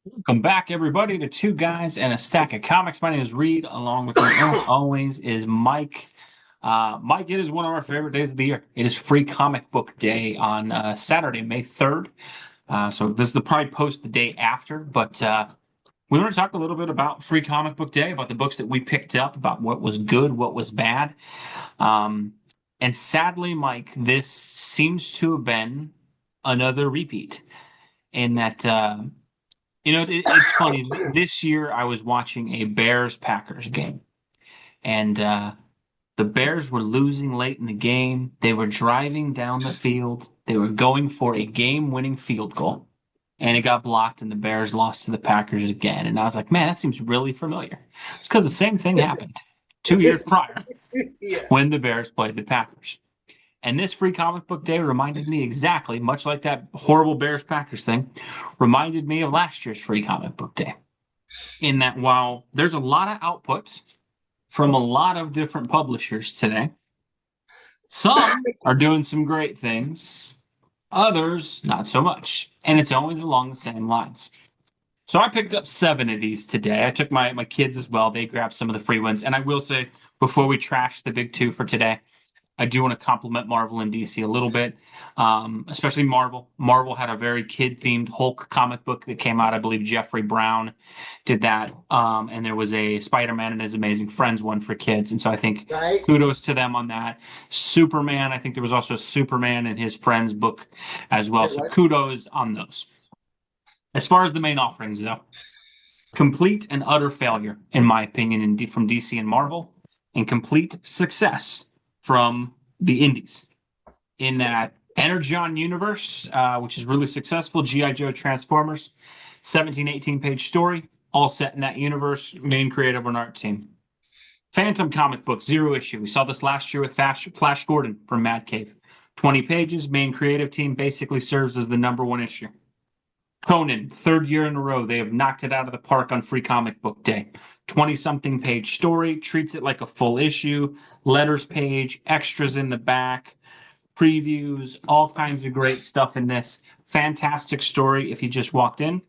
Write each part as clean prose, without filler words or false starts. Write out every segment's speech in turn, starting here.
Welcome back, everybody, to Two Guys and a Stack of Comics. My name is Reed. Along with me, as always, is Mike. Mike, it is one of our favorite days of the year. It is Free Comic Book Day on Saturday, May 3rd. So this is the probably post the day after, but we want to talk a little bit about Free Comic Book Day, about the books that we picked up, about what was good, what was bad. Um, and sadly, Mike, this seems to have been another repeat in that. It's funny. This year, I was watching a Bears-Packers game, and the Bears were losing late in the game. They were driving down the field. They were going for a game-winning field goal, and it got blocked, and the Bears lost to the Packers again. And I was like, man, that seems really familiar. It's because the same thing happened 2 years prior Yeah. when the Bears played the Packers. And this free comic book day reminded me exactly, much like that horrible Bears Packers thing, reminded me of last year's free comic book day. In that while there's a lot of outputs from a lot of different publishers today, some are doing some great things, others not so much. And it's always along the same lines. So I picked up seven of these today. I took my kids as well. They grabbed some of the free ones. And I will say, before we trash the big two for today, I do want to compliment Marvel and DC a little bit, especially Marvel. Marvel had a very kid-themed Hulk comic book that came out. I believe Jeffrey Brown did that, and there was a Spider-Man and His Amazing Friends one for kids. And so I think Right? kudos to them on that. Superman, I think there was also a Superman and his friends book as well. It So was. kudos on those. As far as the main offerings, though, complete and utter failure, in my opinion, from DC and Marvel, and complete success from the indies. In that Energon universe, which is really successful, G.I. Joe Transformers, 17, 18 page story, all set in that universe, main creative and art team. Phantom comic book, zero issue. We saw this last year with Flash Gordon from Madcave. 20 pages, main creative team basically serves as the number one issue. Conan, third year in a row, they have knocked it out of the park on Free Comic Book Day. 20 something page story, treats it like a full issue, letters page, extras in the back, previews, all kinds of great stuff in this. Fantastic story if you just walked in.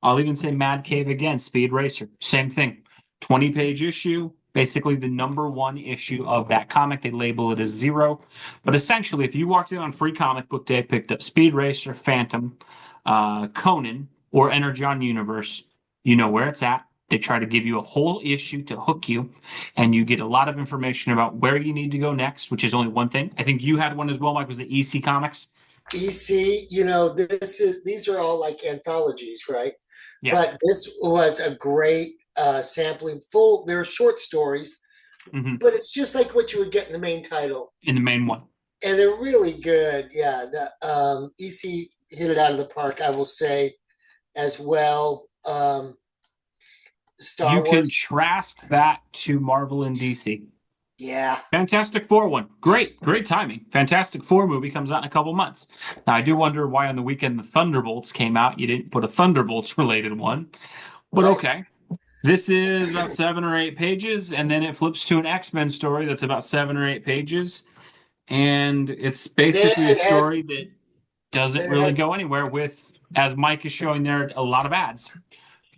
I'll even say Mad Cave again, Speed Racer, same thing. 20-page issue, basically the number one issue of that comic. They label it as zero. But essentially, if you walked in on Free Comic Book Day, picked up Speed Racer, Phantom, Conan, or Energon Universe, you know where it's at. They try to give you a whole issue to hook you, and you get a lot of information about where you need to go next, which is only one thing. I think you had one as well, Mike, was the EC Comics. EC, these are all like anthologies, right? Yeah. But this was a great sampling. Full, they're short stories, Hmm. but it's just like what you would get in the main title, In the main one. and they're really good. Yeah, the EC hit it out of the park, I will say, as well. You Star Wars, contrast that to Marvel and DC. yeah, Fantastic Four one. Great, great timing. Fantastic Four movie comes out in a couple months. Now, I do wonder why on the weekend the Thunderbolts came out. You didn't put a Thunderbolts related one, but right. okay. This is about 7 or 8 pages, and then it flips to an X-Men story that's about 7 or 8 pages. And it's Then basically a it story has, that doesn't then it really has, go anywhere with, as Mike is showing there, a lot of ads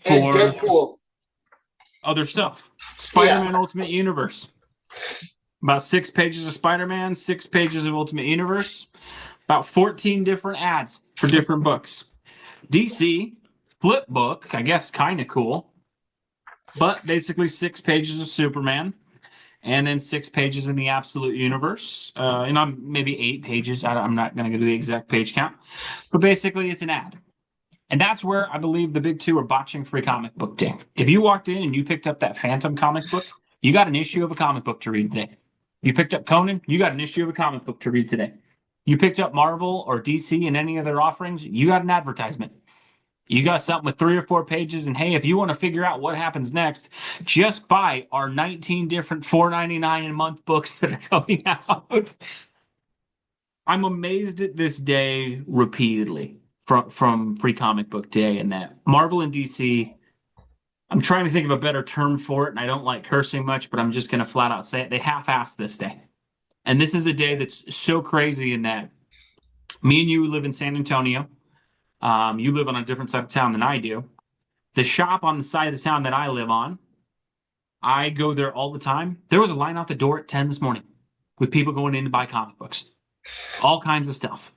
and for Deadpool, other stuff. yeah, Spider-Man Ultimate Universe. About 6 pages of Spider-Man, 6 pages of Ultimate Universe, about 14 different ads for different books. DC, flip book, I guess kind of cool, but basically 6 pages of Superman, and then 6 pages in the Absolute Universe, and I'm maybe 8 pages. I'm not going to do the exact page count, but basically it's an ad. And that's where I believe the big two are botching Free Comic Book Day. If you walked in and you picked up that Phantom comic book, you got an issue of a comic book to read today. You picked up Conan, you got an issue of a comic book to read today. You picked up Marvel or DC and any of their offerings, you got an advertisement. You got something with 3 or 4 pages, and hey, if you want to figure out what happens next, just buy our 19 different $4.99 a month books that are coming out. I'm amazed at this day repeatedly from Free Comic Book Day and that Marvel and DC. I'm trying to think of a better term for it, and I don't like cursing much, but I'm just going to flat out say it. They half-assed this day. And this is a day that's so crazy in that me and you live in San Antonio. You live on a different side of town than I do. The shop on the side of town that I live on, I go there all the time. There was a line out the door at 10 this morning with people going in to buy comic books, all kinds of stuff.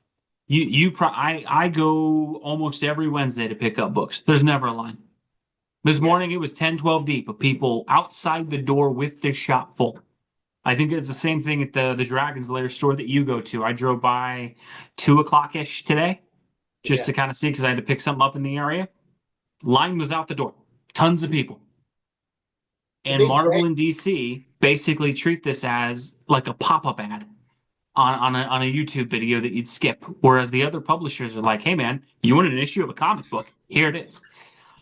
I go almost every Wednesday to pick up books. There's never a line. This Yeah. morning it was 10, 12 deep of people outside the door with the shop full. I think it's the same thing at the Dragon's Lair store that you go to. I drove by 2 o'clock ish today just Yeah. to kind of see because I had to pick something up in the area. Line was out the door. Tons of people. It's a And big Marvel break. and DC basically treat this as like a pop-up ad on a YouTube video that you'd skip. Whereas the other publishers are like, hey man, you wanted an issue of a comic book? Here it is.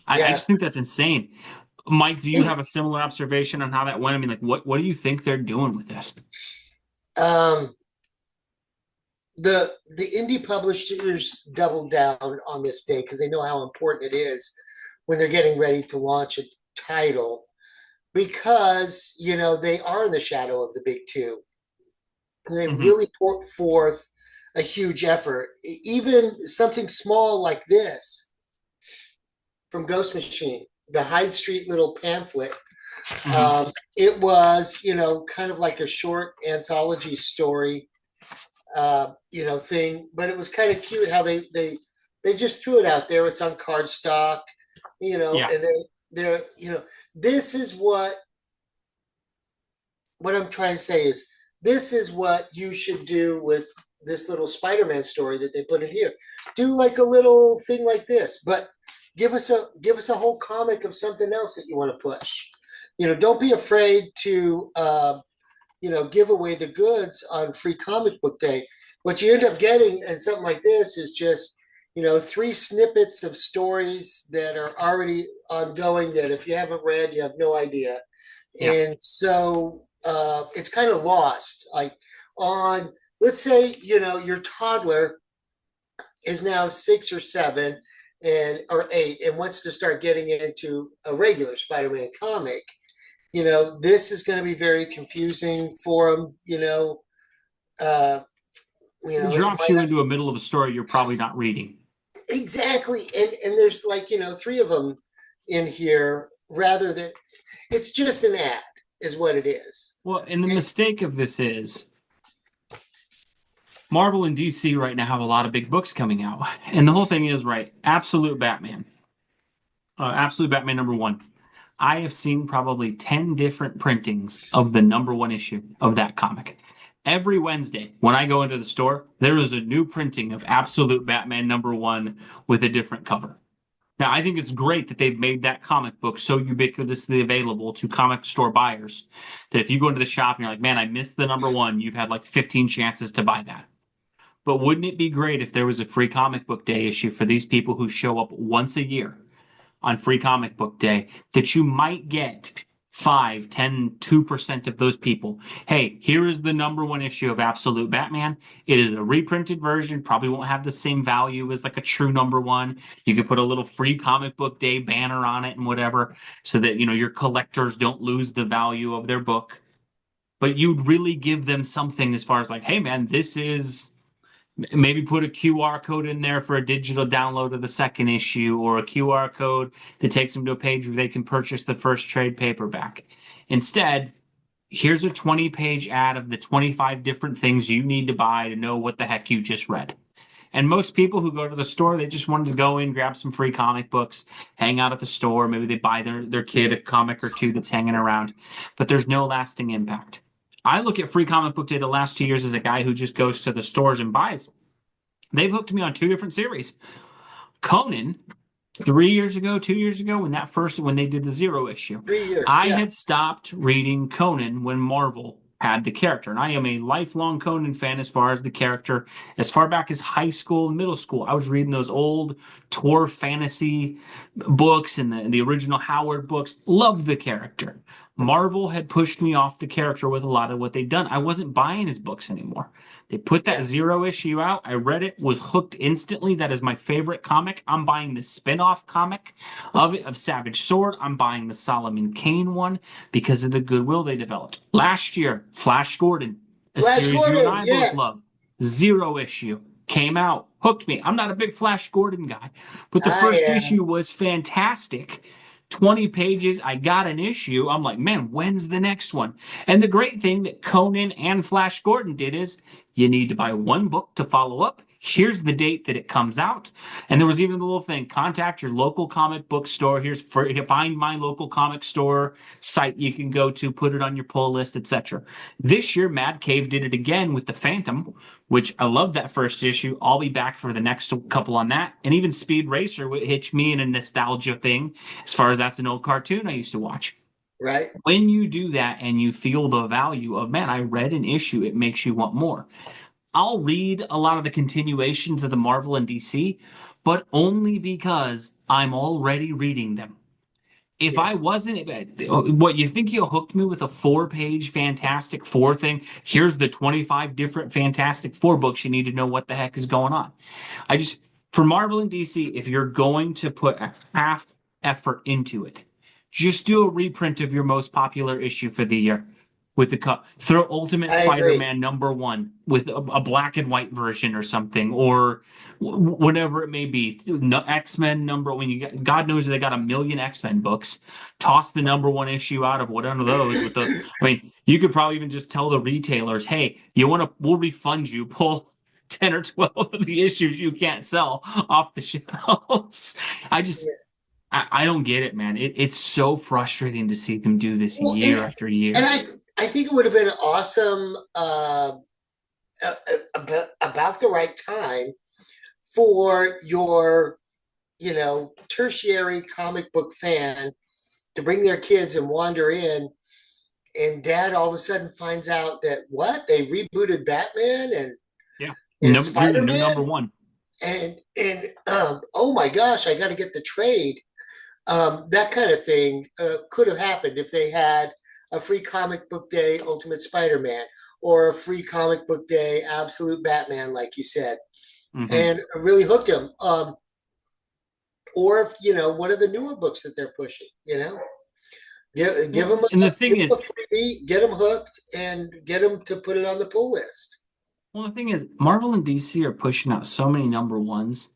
I Yeah. just think that's insane. Mike, do you have a similar observation on how that went? I mean, like, what do you think they're doing with this? Um, the indie publishers double down on this day because they know how important it is when they're getting ready to launch a title because they are in the shadow of the big two. They Hmm. really put forth a huge effort. Even something small like this from Ghost Machine, the Hyde Street little pamphlet. Hmm. It was, kind of like a short anthology story, thing, but it was kind of cute how they just threw it out there. It's on cardstock, Yeah. and they're, this is what I'm trying to say is this is what you should do with this little Spider-Man story that they put in here. Do like a little thing like this, but give us a whole comic of something else that you want to push. Don't be afraid to give away the goods on Free Comic Book Day. What you end up getting and something like this is just three snippets of stories that are already ongoing that if you haven't read, you have no idea. Yeah. And so it's kind of lost. Like on, let's say, your toddler is now 6 or 7 or 8 and wants to start getting into a regular Spider-Man comic. This is going to be very confusing for them. Uh, It it drops might you not, into a middle of a story you're probably not reading. exactly, and there's like 3 of them in here rather than it's just an ad, is what it is. Well, and the And mistake of this is Marvel and DC right now have a lot of big books coming out. And the whole thing is, right, Absolute Batman number one. I have seen probably 10 different printings of the number one issue of that comic. Every Wednesday, when I go into the store, there is a new printing of Absolute Batman number one with a different cover. Now, I think it's great that they've made that comic book so ubiquitously available to comic store buyers that if you go into the shop and you're like, man, I missed the number one, you've had like 15 chances to buy that. But wouldn't it be great if there was a free comic book day issue for these people who show up once a year on free comic book day that you might get 5, 10, 2% of those people? Hey, here is the number one issue of Absolute Batman. It is a reprinted version, probably won't have the same value as like a true number one. You could put a little free comic book day banner on it and whatever so that, your collectors don't lose the value of their book. But you'd really give them something as far as like, hey man, this is maybe put a QR code in there for a digital download of the second issue or a QR code that takes them to a page where they can purchase the first trade paperback. Instead, here's a 20-page ad of the 25 different things you need to buy to know what the heck you just read. And most people who go to the store, they just wanted to go in, grab some free comic books, hang out at the store. Maybe they buy their kid a comic or two that's hanging around, but there's no lasting impact. I look at Free Comic Book Day the last 2 years as a guy who just goes to the stores and buys. They've hooked me on two different series. Conan, 3 years ago, 2 years ago, when they did the zero issue. 3 years, I yeah. had stopped reading Conan when Marvel had the character. And I am a lifelong Conan fan as far as the character. As far back as high school and middle school, I was reading those old Tor fantasy books and the original Howard books. Loved the character. Marvel had pushed me off the character with a lot of what they'd done. I wasn't buying his books anymore. They put that Yeah. zero issue out. I read it, was hooked instantly. That is my favorite comic. I'm buying the spin-off comic of Savage Sword. I'm buying the Solomon Kane one because of the goodwill they developed. Last year, Flash Gordon, a Flash series you and Gordon, I both love. yes. Zero issue. came out, hooked me. I'm not a big Flash Gordon guy, but the I first am. issue was fantastic. 20 pages, I got an issue. I'm like, man, when's the next one? And the great thing that Conan and Flash Gordon did is you need to buy one book to follow up. Here's the date that it comes out. And there was even a little thing, contact your local comic book store. Here's for find my local comic store site you can go to, put it on your pull list, etc. This year, Madcave did it again with the Phantom, which I love that first issue. I'll be back for the next couple on that. And even Speed Racer hits me in a nostalgia thing, as far as that's an old cartoon I used to watch. Right. When you do that and you feel the value of, man, I read an issue, it makes you want more. I'll read a lot of the continuations of the Marvel and DC, but only because I'm already reading them. If Yeah. I wasn't, what you think you hooked me with a 4-page Fantastic Four thing? Here's the 25 different Fantastic Four books you need to know what the heck is going on. I just, for Marvel and DC, if you're going to put a half effort into it, just do a reprint of your most popular issue for the year with the cut. Throw Ultimate I agree. Spider-Man #1 with a black and white version or something, or whatever it may be. X-Men number when you got, God knows they got a million X-Men books. Toss the #1 issue out of one of those with the. I mean, you could probably even just tell the retailers, "Hey, you want to? We'll refund you. Pull 10 or 12 of the issues you can't sell off the shelves." I just, Yeah. I don't get it, man. It's so frustrating to see them do this Well, year after and year. I think it would have been awesome about the right time for your, tertiary comic book fan to bring their kids and wander in, and dad all of a sudden finds out that what they rebooted Batman Yeah. and No, here's a new Spider-Man, #1. and oh my gosh, I got to get the trade. That kind of thing could have happened if they had a free comic book day Ultimate Spider-Man or a free comic book day Absolute Batman, like you said, Hmm. and really hooked them. Or if one of the newer books that they're pushing, give them And the give thing them is, a freebie, get them hooked, and get them to put it on the pull list. Marvel and DC are pushing out so many #1s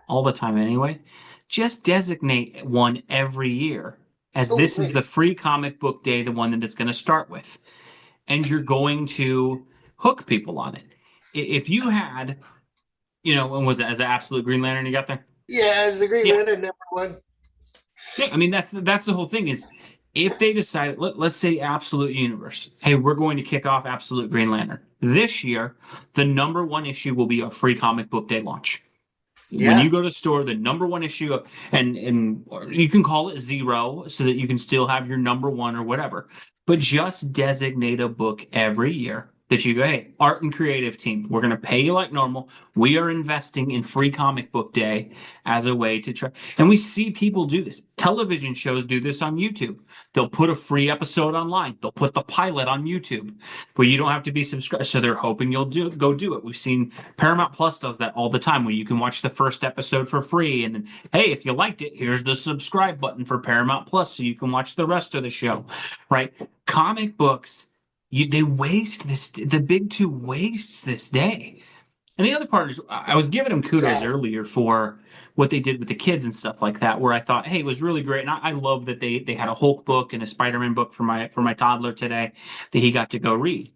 all the time anyway. Just designate one every year as Oh, this is wait. the free comic book day, the one that it's going to start with. And you're going to hook people on it. If you had, when was it, as an Absolute Green Lantern you got there? Yeah, it's the Green Yeah. Lantern #1. Yeah, I mean that's the whole thing is if they decide let's say Absolute Universe, hey, we're going to kick off Absolute Green Lantern. This year, the #1 issue will be a free comic book day launch. When Yeah, you go to store, the #1 issue and or you can call it zero so that you can still have your #1 or whatever, but just designate a book every year that you go, hey, art and creative team, we're going to pay you like normal. We are investing in free comic book day as a way to try. And we see people do this. Television shows do this on YouTube. They'll put a free episode online. They'll put the pilot on YouTube where you don't have to be subscribed. So they're hoping you'll go do it. We've seen Paramount Plus does that all the time where you can watch the first episode for free. And then, hey, if you liked it, here's the subscribe button for Paramount Plus so you can watch the rest of the show, right? Comic books, they waste this, the big two wastes this day. And the other part is, I was giving them kudos yeah, earlier for what they did with the kids and stuff like that, where I thought, hey, it was really great. And I love that they had a Hulk book and a Spider-Man book for my toddler today that he got to go read.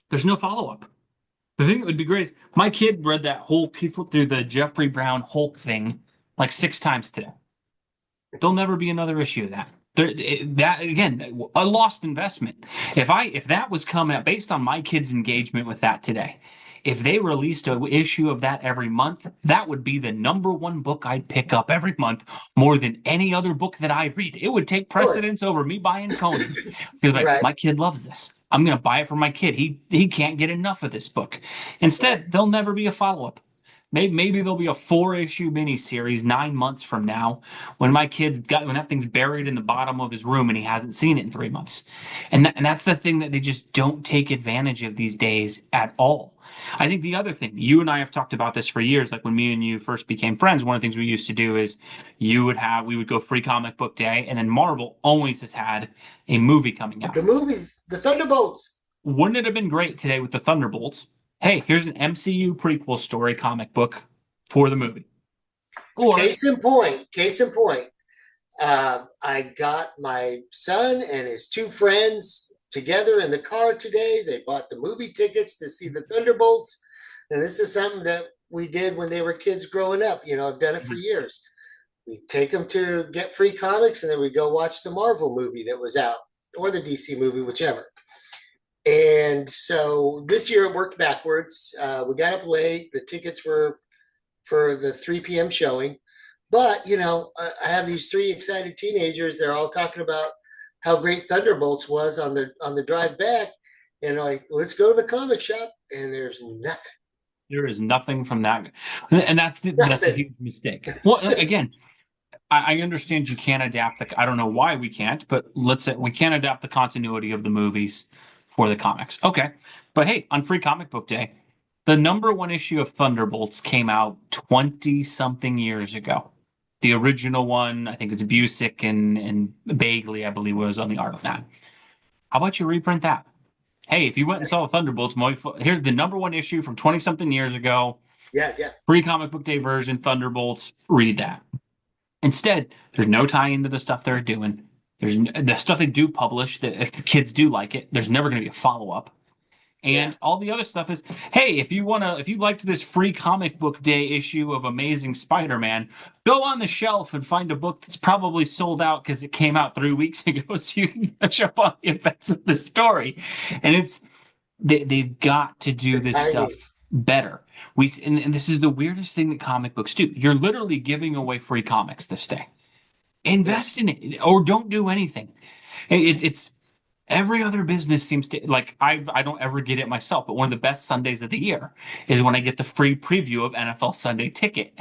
There's no follow-up. The thing that would be great is my kid read that Hulk. He flipped through the Jeffrey Brown Hulk thing like 6 times today. There'll never be another issue of that. That again, a lost investment. If that was coming out based on my kids' engagement with that today, if they released an issue of that every month, that would be the #1 book I'd pick up every month more than any other book that I read. It would take of course. precedence over me buying Conan because Right, my kid loves this. I'm gonna buy it for my kid. He can't get enough of this book. right. Instead, there'll never be a follow-up. Maybe there'll be a 4-issue miniseries 9 months from now when that thing's buried in the bottom of his room and he hasn't seen it in 3 months. And that's the thing that they just don't take advantage of these days at all. I think the other thing, you and I have talked about this for years, like when me and you first became friends, one of the things we used to do is we would go free comic book day, and then Marvel always has had a movie coming out. The movie, The Thunderbolts. Wouldn't it have been great today with the Thunderbolts hey, here's an MCU prequel story comic book for the movie. Or Case in point. I got my son and his two friends together in the car today. They bought the movie tickets to see the Thunderbolts. And this is something that we did when they were kids growing up. You know, I've done it for years. We take them to get free comics and then we go watch the Marvel movie that was out or the DC movie, whichever. And so this year it worked backwards. We got up late. The tickets were for the 3 p.m. showing. But, you know, I have these three excited teenagers. They're all talking about how great Thunderbolts was on the drive back. And I'm like, let's go to the comic shop. And there's nothing. there is nothing from that. And that's a Nothing. huge mistake. Well, again, I understand you can't adapt I don't know why we can't, but let's say we can't adapt the continuity of the movies for the comics. Okay. But hey, on Free Comic Book Day, the number one issue of Thunderbolts came out 20 something years ago. The original one, I think it's Busick and Bagley, I believe, was on the art of that. How about you reprint that? Hey, if you went and saw Thunderbolts, here's the number one issue from 20 something years ago. Yeah, yeah. Free Comic Book Day version, Thunderbolts. Read that. Instead, there's no tie into the stuff they're doing. There's the stuff they do publish that if the kids do like it, there's never going to be a follow up. And all the other stuff is, hey, if you liked this Free Comic Book Day issue of Amazing Spider-Man, go on the shelf and find a book that's probably sold out because it came out 3 weeks ago, so you can catch up on the events of the story. And they've got to do this stuff better. And this is the weirdest thing that comic books do. You're literally giving away free comics this day. Invest in it, or don't do anything. It's every other business seems to like I don't ever get it myself, but one of the best Sundays of the year is when I get the free preview of NFL Sunday Ticket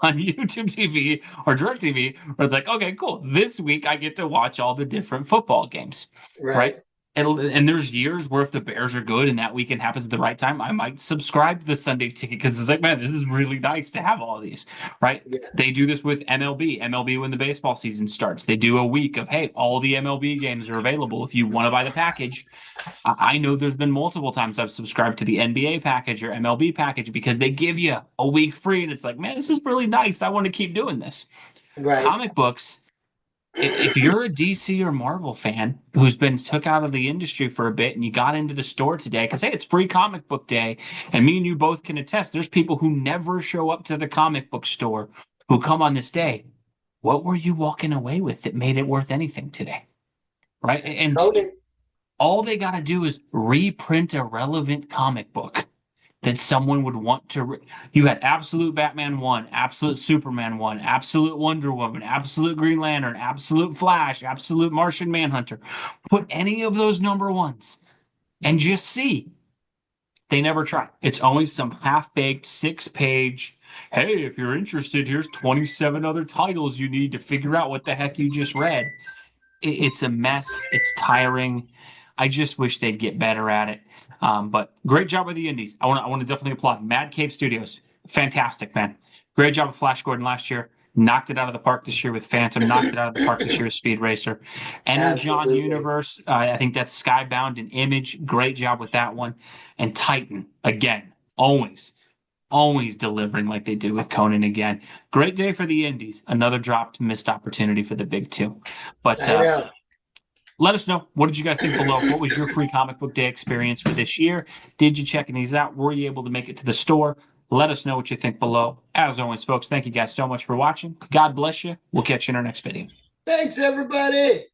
on YouTube TV or DirecTV, where it's like, okay, cool. This week I get to watch all the different football games, right? And there's years where if the Bears are good and that weekend happens at the right time, I might subscribe to the Sunday Ticket because it's like, man, this is really nice to have all of these, right? Yeah. They do this with MLB. MLB when the baseball season starts, they do a week of, hey, all the MLB games are available if you want to buy the package. I know there's been multiple times I've subscribed to the NBA package or MLB package because they give you a week free, and it's like, man, this is really nice. I want to keep doing this. Right. Comic books. If you're a DC or Marvel fan who's been took out of the industry for a bit and you got into the store today, because hey, it's Free Comic Book Day, and me and you both can attest, there's people who never show up to the comic book store who come on this day. What were you walking away with that made it worth anything today? Right? And all they got to do is reprint a relevant comic book that someone would want to. You had Absolute Batman 1, Absolute Superman 1, Absolute Wonder Woman, Absolute Green Lantern, Absolute Flash, Absolute Martian Manhunter. Put any of those number ones and just see. They never try. It's always some half-baked 6-page, hey, if you're interested, here's 27 other titles you need to figure out what the heck you just read. It's a mess. It's tiring. I just wish they'd get better at it. But great job with the indies. I want to definitely applaud Madcave Studios. Fantastic, man. Great job with Flash Gordon last year. Knocked it out of the park this year with Phantom. Knocked it out of the park this year with Speed Racer. John Universe. I think that's Skybound and Image. Great job with that one. And Titan, again, always delivering like they did with Conan again. Great day for the indies. Another dropped missed opportunity for the big two. But let us know. What did you guys think below? What was your Free Comic Book Day experience for this year? Did you check these out? Were you able to make it to the store? Let us know what you think below. As always, folks, thank you guys so much for watching. God bless you. We'll catch you in our next video. Thanks, everybody.